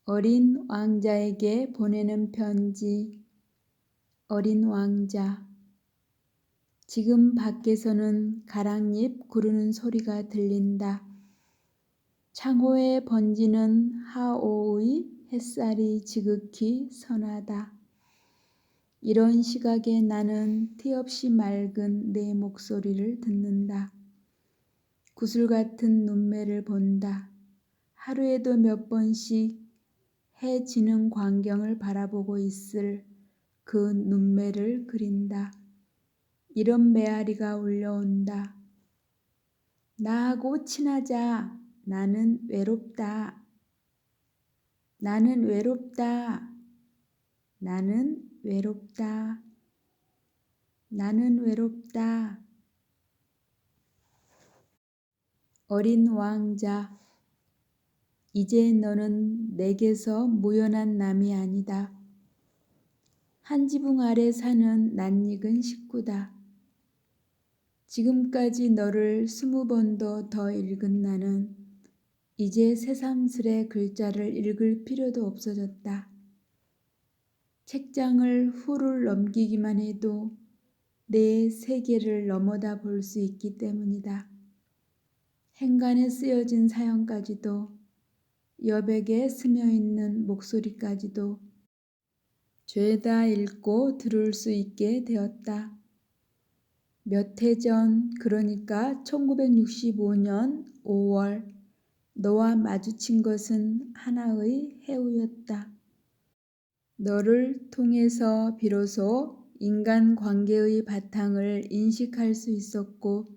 어린 왕자에게 보내는 편지. 어린 왕자. 지금 밖에서는 가랑잎 구르는 소리가 들린다. 창호에 번지는 하오의 햇살이 지극히 선하다. 이런 시각에 나는 티없이 맑은 내 목소리를 듣는다. 구슬 같은 눈매를 본다. 하루에도 몇 번씩 해 지는 광경을 바라보고 있을 그 눈매를 그린다. 이런 메아리가 울려온다. 나하고 친하자. 나는 외롭다. 나는 외롭다. 나는 외롭다. 나는 외롭다. 어린 왕자. 이제 너는 내게서 무연한 남이 아니다. 한 지붕 아래 사는 낯익은 식구다. 지금까지 너를 20번도 더 읽은 나는 이제 새삼스레 글자를 읽을 필요도 없어졌다. 책장을 훌훌 넘기기만 해도 내 세계를 넘어다 볼 수 있기 때문이다. 행간에 쓰여진 사연까지도, 여백에 스며있는 목소리까지도 죄다 읽고 들을 수 있게 되었다. 몇 해 전, 그러니까 1965년 5월 너와 마주친 것은 하나의 해우였다. 너를 통해서 비로소 인간관계의 바탕을 인식할 수 있었고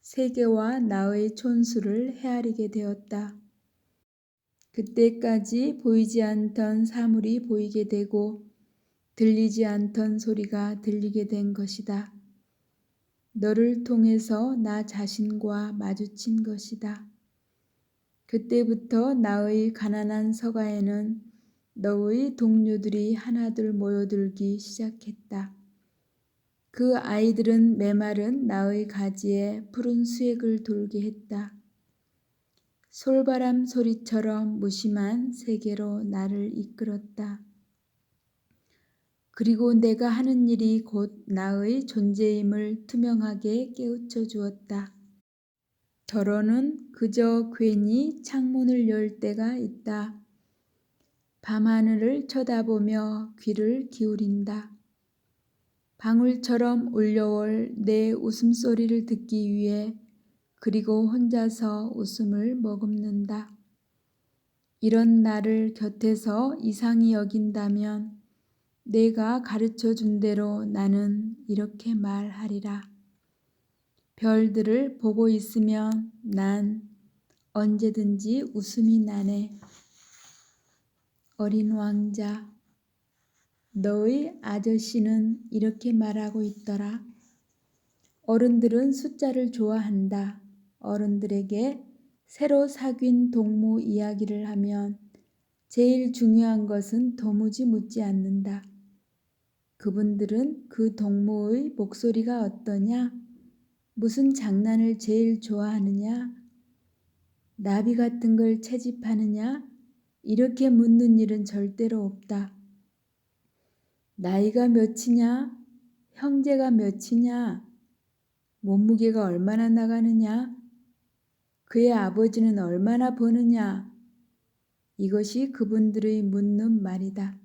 세계와 나의 촌수를 헤아리게 되었다. 그때까지 보이지 않던 사물이 보이게 되고 들리지 않던 소리가 들리게 된 것이다. 너를 통해서 나 자신과 마주친 것이다. 그때부터 나의 가난한 서가에는 너의 동료들이 하나둘 모여들기 시작했다. 그 아이들은 메마른 나의 가지에 푸른 수액을 돌게 했다. 솔바람 소리처럼 무심한 세계로 나를 이끌었다. 그리고 내가 하는 일이 곧 나의 존재임을 투명하게 깨우쳐 주었다. 더러는 그저 괜히 창문을 열 때가 있다. 밤하늘을 쳐다보며 귀를 기울인다. 방울처럼 울려올 내 웃음소리를 듣기 위해 그리고 혼자서 웃음을 머금는다. 이런 나를 곁에서 이상히 여긴다면 내가 가르쳐 준 대로 나는 이렇게 말하리라. 별들을 보고 있으면 난 언제든지 웃음이 나네. 어린 왕자. 너의 아저씨는 이렇게 말하고 있더라. 어른들은 숫자를 좋아한다. 어른들에게 새로 사귄 동무 이야기를 하면 제일 중요한 것은 도무지 묻지 않는다. 그분들은 그 동무의 목소리가 어떠냐? 무슨 장난을 제일 좋아하느냐? 나비 같은 걸 채집하느냐? 이렇게 묻는 일은 절대로 없다. 나이가 몇이냐? 형제가 몇이냐? 몸무게가 얼마나 나가느냐? 그의 아버지는 얼마나 버느냐? 이것이 그분들의 묻는 말이다.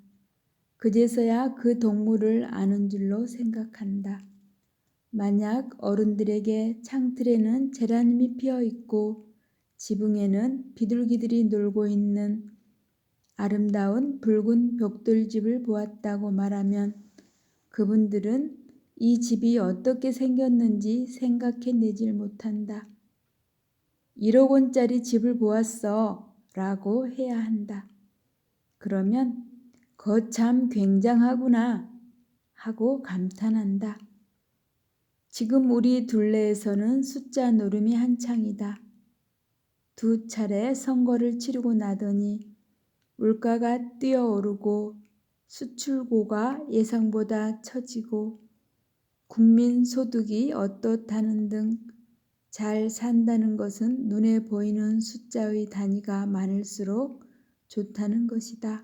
그제서야 그 동물을 아는 줄로 생각한다. 만약 어른들에게 창틀에는 제라늄이 피어 있고 지붕에는 비둘기들이 놀고 있는 아름다운 붉은 벽돌집을 보았다고 말하면 그분들은 이 집이 어떻게 생겼는지 생각해내질 못한다. 1억 원짜리 집을 보았어 라고 해야 한다. 그러면 거참 굉장하구나 하고 감탄한다. 지금 우리 둘레에서는 숫자 노름이 한창이다. 2차례 선거를 치르고 나더니 물가가 뛰어오르고 수출고가 예상보다 처지고 국민 소득이 어떻다는 등 잘 산다는 것은 눈에 보이는 숫자의 단위가 많을수록 좋다는 것이다.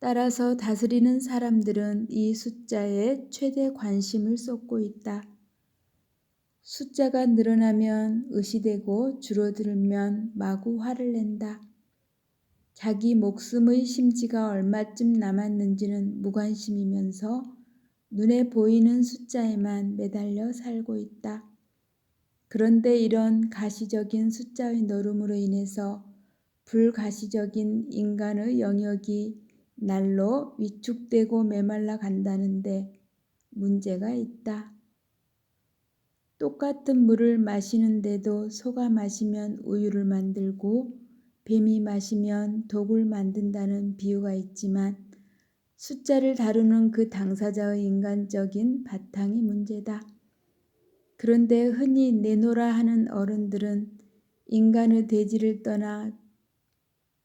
따라서 다스리는 사람들은 이 숫자에 최대 관심을 쏟고 있다. 숫자가 늘어나면 의시되고 줄어들면 마구 화를 낸다. 자기 목숨의 심지가 얼마쯤 남았는지는 무관심이면서 눈에 보이는 숫자에만 매달려 살고 있다. 그런데 이런 가시적인 숫자의 노름으로 인해서 불가시적인 인간의 영역이 날로 위축되고 메말라 간다는데 문제가 있다. 똑같은 물을 마시는데도 소가 마시면 우유를 만들고 뱀이 마시면 독을 만든다는 비유가 있지만 숫자를 다루는 그 당사자의 인간적인 바탕이 문제다. 그런데 흔히 내노라 하는 어른들은 인간의 대지를 떠나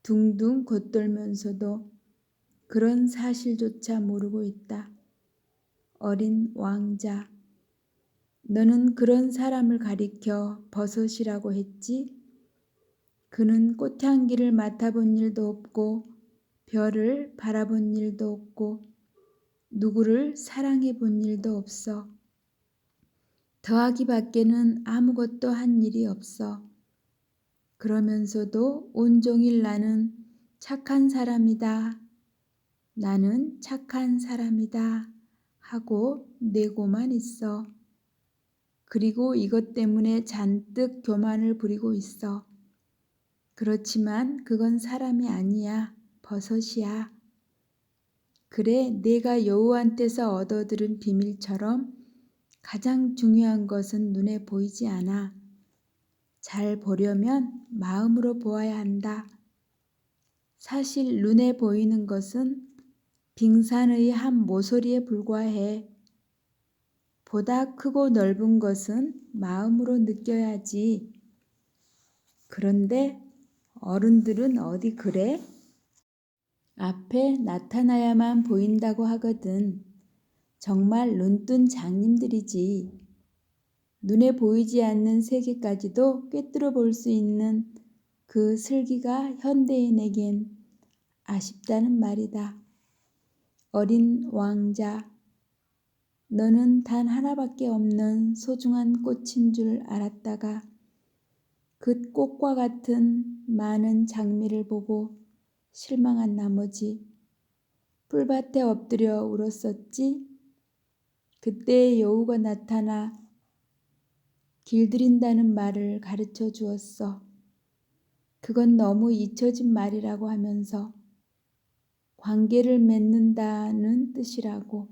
둥둥 겉돌면서도 그런 사실조차 모르고 있다. 어린 왕자, 너는 그런 사람을 가리켜 버섯이라고 했지? 그는 꽃향기를 맡아본 일도 없고 별을 바라본 일도 없고 누구를 사랑해 본 일도 없어. 더하기 밖에는 아무것도 한 일이 없어. 그러면서도 온종일 나는 착한 사람이다. 나는 착한 사람이다. 하고 내고만 있어. 그리고 이것 때문에 잔뜩 교만을 부리고 있어. 그렇지만 그건 사람이 아니야. 버섯이야. 그래, 내가 여호와한테서 얻어들은 비밀처럼 가장 중요한 것은 눈에 보이지 않아. 잘 보려면 마음으로 보아야 한다. 사실 눈에 보이는 것은 빙산의 한 모서리에 불과해. 보다 크고 넓은 것은 마음으로 느껴야지. 그런데 어른들은 어디 그래? 앞에 나타나야만 보인다고 하거든. 정말 눈뜬 장님들이지. 눈에 보이지 않는 세계까지도 꿰뚫어 볼 수 있는 그 슬기가 현대인에겐 아쉽다는 말이다. 어린 왕자, 너는 단 하나밖에 없는 소중한 꽃인 줄 알았다가 그 꽃과 같은 많은 장미를 보고 실망한 나머지 풀밭에 엎드려 울었었지. 그때 여우가 나타나 길들인다는 말을 가르쳐 주었어. 그건 너무 잊혀진 말이라고 하면서 관계를 맺는다는 뜻이라고.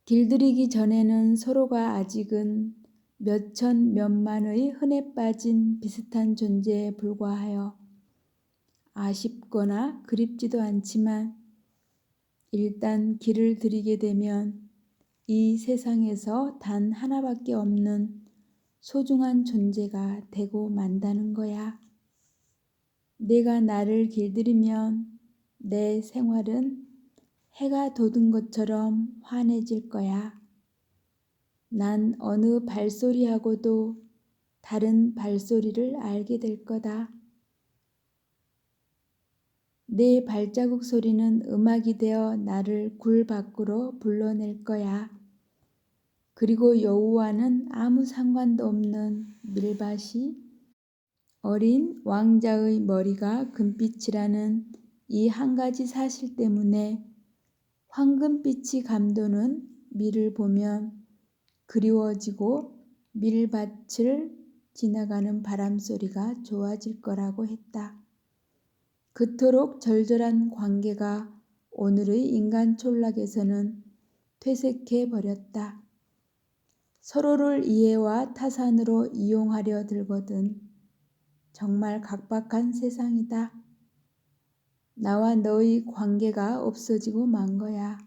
길들이기 전에는 서로가 아직은 몇천 몇만의 흔해 빠진 비슷한 존재에 불과하여 아쉽거나 그립지도 않지만 일단 길을 들이게 되면 이 세상에서 단 하나밖에 없는 소중한 존재가 되고 만다는 거야. 내가 나를 길들이면 내 생활은 해가 돋은 것처럼 환해질 거야. 난 어느 발소리하고도 다른 발소리를 알게 될 거다. 내 발자국 소리는 음악이 되어 나를 굴 밖으로 불러낼 거야. 그리고 여호와는 아무 상관도 없는 밀밭이 어린 왕자의 머리가 금빛이라는 이 한 가지 사실 때문에 황금빛이 감도는 밀을 보면 그리워지고 밀밭을 지나가는 바람소리가 좋아질 거라고 했다. 그토록 절절한 관계가 오늘의 인간 촌락에서는 퇴색해 버렸다. 서로를 이해와 타산으로 이용하려 들거든. 정말 각박한 세상이다. 나와 너의 관계가 없어지고 만 거야.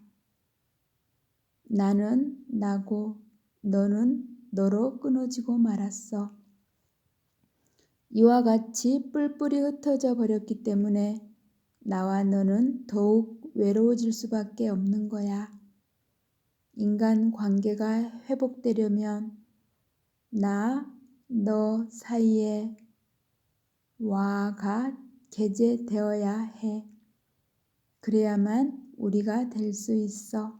나는 나고 너는 너로 끊어지고 말았어. 이와 같이 뿔뿔이 흩어져 버렸기 때문에 나와 너는 더욱 외로워질 수밖에 없는 거야. 인간 관계가 회복되려면 나, 너 사이에 와가 개재되어야 해. 그래야만 우리가 될 수 있어.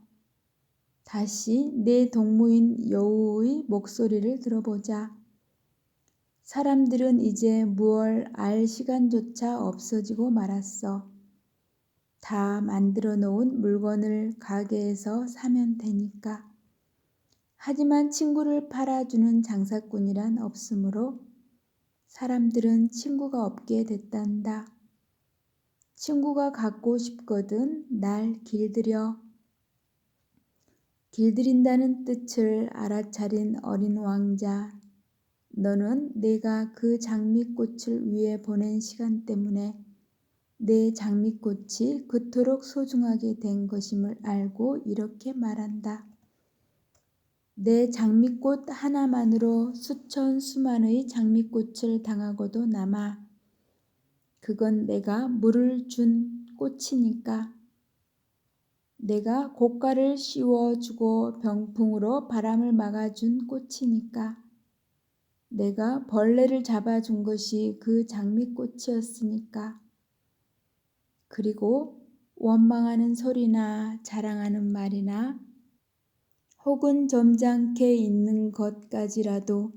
다시 내 동무인 여우의 목소리를 들어보자. 사람들은 이제 무얼 알 시간조차 없어지고 말았어. 다 만들어 놓은 물건을 가게에서 사면 되니까. 하지만 친구를 팔아주는 장사꾼이란 없으므로 사람들은 친구가 없게 됐단다. 친구가 갖고 싶거든 날 길들여. 길들인다는 뜻을 알아차린 어린 왕자, 너는 내가 그 장미꽃을 위해 보낸 시간 때문에 내 장미꽃이 그토록 소중하게 된 것임을 알고 이렇게 말한다. 내 장미꽃 하나만으로 수천 수만의 장미꽃을 당하고도 남아. 그건 내가 물을 준 꽃이니까. 내가 고가를 씌워주고 병풍으로 바람을 막아준 꽃이니까. 내가 벌레를 잡아준 것이 그 장미꽃이었으니까. 그리고 원망하는 소리나 자랑하는 말이나 혹은 점잖게 있는 것까지라도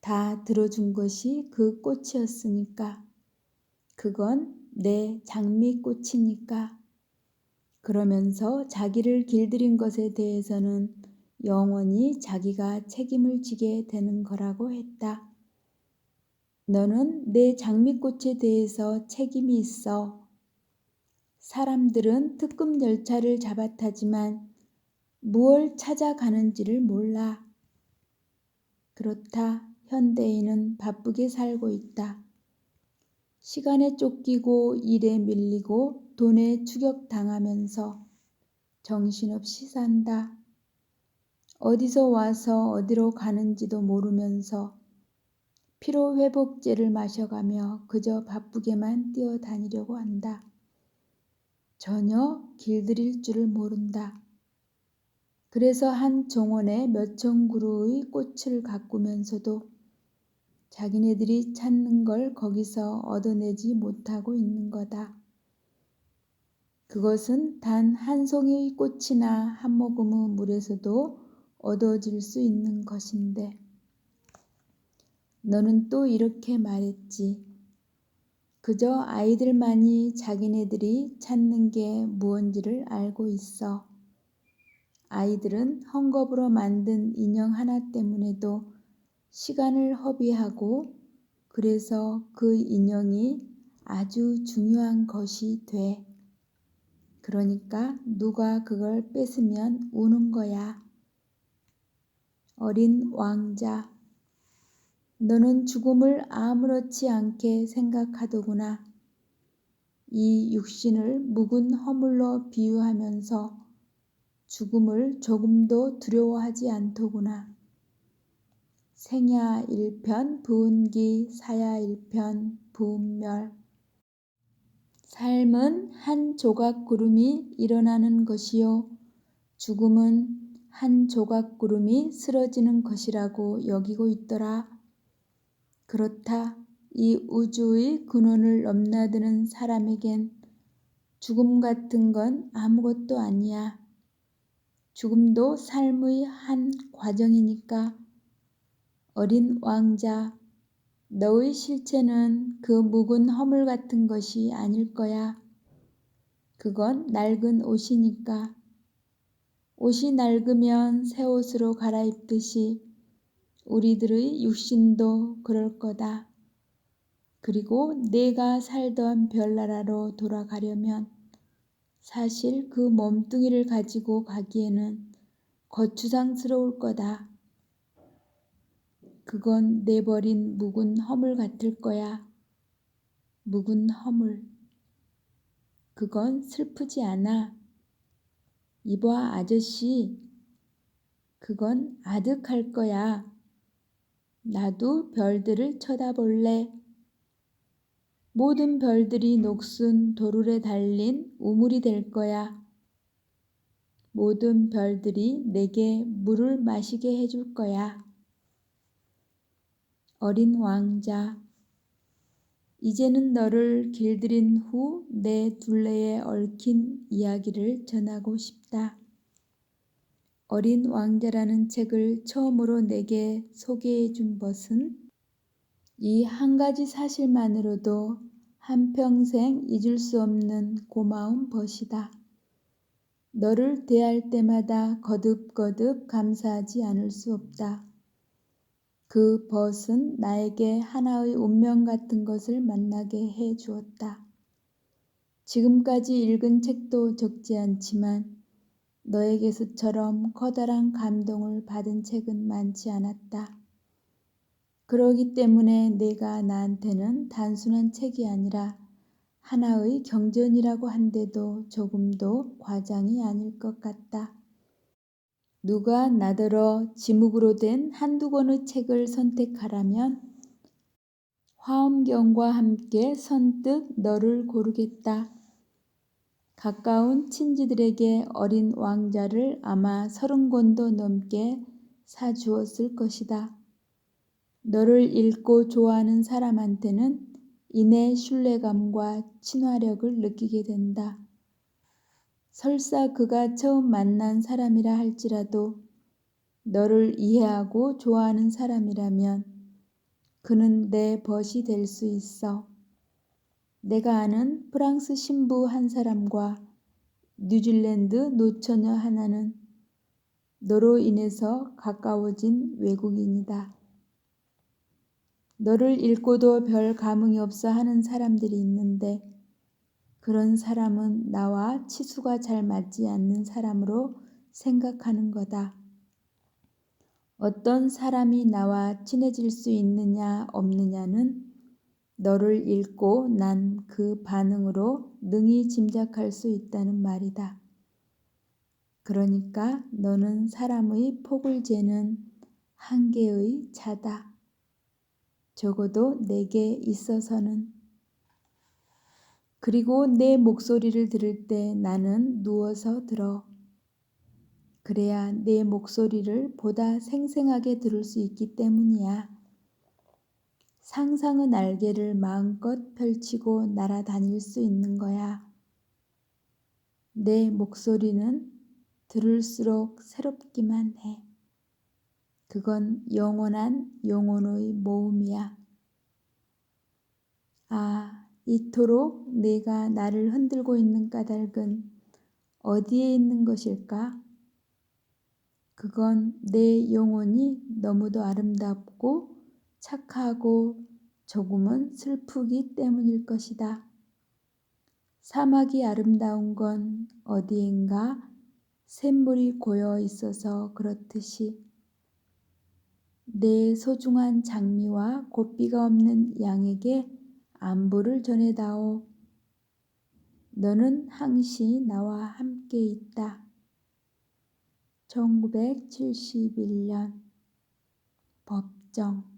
다 들어준 것이 그 꽃이었으니까. 그건 내 장미꽃이니까. 그러면서 자기를 길들인 것에 대해서는 영원히 자기가 책임을 지게 되는 거라고 했다. 너는 내 장미꽃에 대해서 책임이 있어. 사람들은 특급 열차를 잡아타지만 무얼 찾아가는지를 몰라. 그렇다. 현대인은 바쁘게 살고 있다. 시간에 쫓기고 일에 밀리고 돈에 추격당하면서 정신없이 산다. 어디서 와서 어디로 가는지도 모르면서 피로회복제를 마셔가며 그저 바쁘게만 뛰어다니려고 한다. 전혀 길들일 줄을 모른다. 그래서 한 정원에 몇천 그루의 꽃을 가꾸면서도 자기네들이 찾는 걸 거기서 얻어내지 못하고 있는 거다. 그것은 단 한 송이의 꽃이나 한 모금의 물에서도 얻어질 수 있는 것인데 너는 또 이렇게 말했지. 그저 아이들만이 자기네들이 찾는 게 무언지를 알고 있어. 아이들은 헝겊으로 만든 인형 하나 때문에도 시간을 허비하고 그래서 그 인형이 아주 중요한 것이 돼. 그러니까 누가 그걸 뺏으면 우는 거야. 어린 왕자, 너는 죽음을 아무렇지 않게 생각하더구나. 이 육신을 묵은 허물로 비유하면서 죽음을 조금도 두려워하지 않더구나. 생야 일편 부운기 사야 일편 부운멸. 삶은 한 조각 구름이 일어나는 것이요 죽음은 한 조각 구름이 쓰러지는 것이라고 여기고 있더라. 그렇다. 이 우주의 근원을 넘나드는 사람에겐 죽음 같은 건 아무것도 아니야. 죽음도 삶의 한 과정이니까. 어린 왕자, 너의 실체는 그 묵은 허물 같은 것이 아닐 거야. 그건 낡은 옷이니까. 옷이 낡으면 새 옷으로 갈아입듯이 우리들의 육신도 그럴 거다. 그리고 내가 살던 별나라로 돌아가려면 사실 그 몸뚱이를 가지고 가기에는 거추장스러울 거다. 그건 내버린 묵은 허물 같을 거야. 묵은 허물. 그건 슬프지 않아. 이봐 아저씨, 그건 아득할 거야. 나도 별들을 쳐다볼래. 모든 별들이 녹슨 도르래 달린 우물이 될 거야. 모든 별들이 내게 물을 마시게 해줄 거야. 어린 왕자, 이제는 너를 길들인 후 내 둘레에 얽힌 이야기를 전하고 싶다. 어린 왕자라는 책을 처음으로 내게 소개해 준 것은 이 한 가지 사실만으로도 한평생 잊을 수 없는 고마운 벗이다. 너를 대할 때마다 거듭거듭 감사하지 않을 수 없다. 그 벗은 나에게 하나의 운명 같은 것을 만나게 해 주었다. 지금까지 읽은 책도 적지 않지만 너에게서처럼 커다란 감동을 받은 책은 많지 않았다. 그러기 때문에 내가 나한테는 단순한 책이 아니라 하나의 경전이라고 한데도 조금도 과장이 아닐 것 같다. 누가 나더러 지묵으로 된 한두 권의 책을 선택하라면 화엄경과 함께 선뜻 너를 고르겠다. 가까운 친지들에게 어린 왕자를 아마 30권도 넘게 사주었을 것이다. 너를 읽고 좋아하는 사람한테는 이내 신뢰감과 친화력을 느끼게 된다. 설사 그가 처음 만난 사람이라 할지라도 너를 이해하고 좋아하는 사람이라면 그는 내 벗이 될 수 있어. 내가 아는 프랑스 신부 한 사람과 뉴질랜드 노처녀 하나는 너로 인해서 가까워진 외국인이다. 너를 읽고도 별 감흥이 없어 하는 사람들이 있는데 그런 사람은 나와 치수가 잘 맞지 않는 사람으로 생각하는 거다. 어떤 사람이 나와 친해질 수 있느냐 없느냐는 너를 읽고 난 그 반응으로 능히 짐작할 수 있다는 말이다. 그러니까 너는 사람의 폭을 재는 한계의 자다. 적어도 내게 있어서는. 그리고 내 목소리를 들을 때 나는 누워서 들어. 그래야 내 목소리를 보다 생생하게 들을 수 있기 때문이야. 상상의 날개를 마음껏 펼치고 날아다닐 수 있는 거야. 내 목소리는 들을수록 새롭기만 해. 그건 영원한 영혼의 모음이야. 아, 이토록 내가 나를 흔들고 있는 까닭은 어디에 있는 것일까? 그건 내 영혼이 너무도 아름답고 착하고 조금은 슬프기 때문일 것이다. 사막이 아름다운 건 어디엔가 샘물이 고여 있어서 그렇듯이 내 소중한 장미와 고삐가 없는 양에게 안부를 전해다오. 너는 항시 나와 함께 있다. 1971년 법정